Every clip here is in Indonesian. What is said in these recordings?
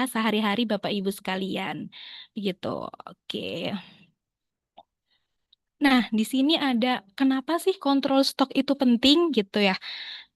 usaha sehari-hari Bapak Ibu sekalian. Begitu. Oke. Nah, di sini ada kenapa sih kontrol stok itu penting gitu ya.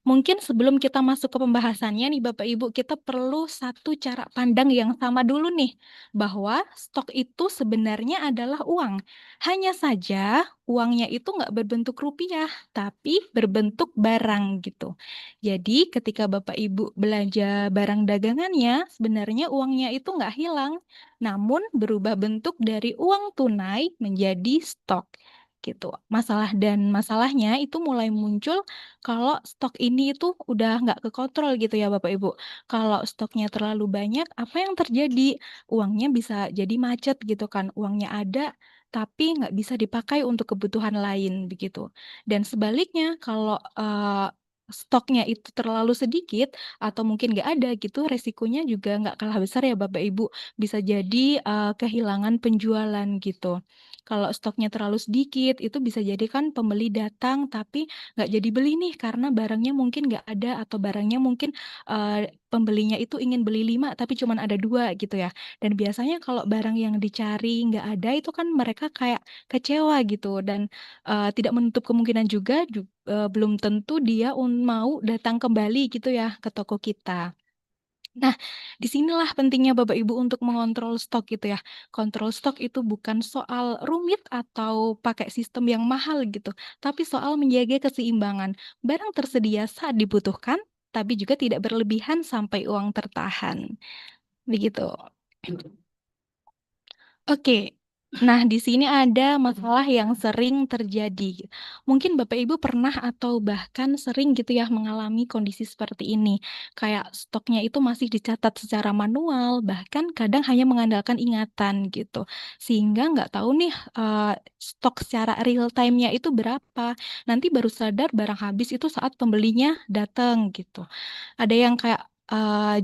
Mungkin sebelum kita masuk ke pembahasannya nih Bapak Ibu, kita perlu satu cara pandang yang sama dulu nih, bahwa stok itu sebenarnya adalah uang. Hanya saja uangnya itu nggak berbentuk rupiah, tapi berbentuk barang gitu. Jadi ketika Bapak Ibu belanja barang dagangannya, sebenarnya uangnya itu nggak hilang, namun berubah bentuk dari uang tunai menjadi stok gitu. Masalahnya itu mulai muncul kalau stok ini itu udah nggak kekontrol gitu ya Bapak Ibu. Kalau stoknya terlalu banyak, apa yang terjadi? Uangnya bisa jadi macet gitu kan. Uangnya ada, tapi nggak bisa dipakai untuk kebutuhan lain begitu. Dan sebaliknya, kalau stoknya itu terlalu sedikit atau mungkin nggak ada gitu, resikonya juga nggak kalah besar ya Bapak Ibu. Bisa jadi kehilangan penjualan gitu. Kalau stoknya terlalu sedikit, itu bisa jadi kan pembeli datang tapi nggak jadi beli nih karena barangnya mungkin nggak ada atau barangnya mungkin pembelinya itu ingin beli 5 tapi cuman ada 2 gitu ya. Dan biasanya kalau barang yang dicari nggak ada itu kan mereka kayak kecewa gitu dan tidak menutup kemungkinan juga belum tentu dia mau datang kembali gitu ya ke toko kita. Nah, disinilah pentingnya Bapak Ibu untuk mengontrol stok gitu ya. Kontrol stok itu bukan soal rumit atau pakai sistem yang mahal gitu, tapi soal menjaga keseimbangan. Barang tersedia saat dibutuhkan, tapi juga tidak berlebihan sampai uang tertahan. Begitu. Oke. Nah, di sini ada masalah yang sering terjadi. Mungkin Bapak Ibu pernah atau bahkan sering gitu ya mengalami kondisi seperti ini. Kayak stoknya itu masih dicatat secara manual, bahkan kadang hanya mengandalkan ingatan gitu. Sehingga nggak tahu nih stok secara real time-nya itu berapa. Nanti baru sadar barang habis itu saat pembelinya datang gitu. Ada yang kayak ada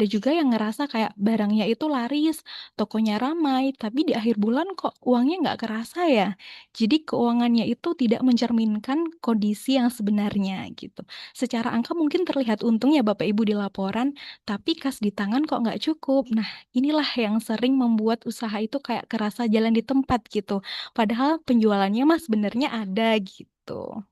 juga yang ngerasa kayak barangnya itu laris, tokonya ramai, tapi di akhir bulan kok uangnya nggak kerasa ya. Jadi keuangannya itu tidak mencerminkan kondisi yang sebenarnya gitu. Secara angka mungkin terlihat untung ya Bapak Ibu di laporan, tapi kas di tangan kok nggak cukup. Nah, inilah yang sering membuat usaha itu kayak kerasa jalan di tempat gitu. Padahal penjualannya mah sebenarnya ada gitu.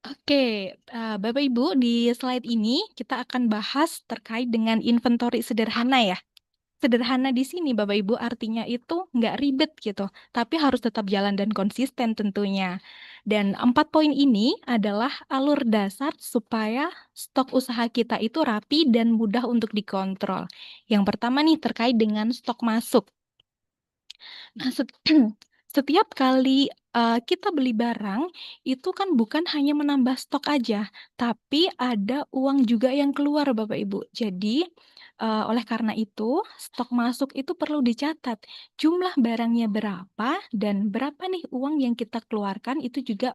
Oke, Bapak Ibu, di slide ini kita akan bahas terkait dengan inventory sederhana ya. Sederhana di sini Bapak Ibu artinya itu nggak ribet gitu, tapi harus tetap jalan dan konsisten tentunya. Dan 4 poin ini adalah alur dasar supaya stok usaha kita itu rapi dan mudah untuk dikontrol. Yang pertama nih terkait dengan stok masuk. Nah, setiap kali kita beli barang, itu kan bukan hanya menambah stok aja, tapi ada uang juga yang keluar Bapak Ibu. Jadi, oleh karena itu, stok masuk itu perlu dicatat. Jumlah barangnya berapa dan berapa nih uang yang kita keluarkan itu juga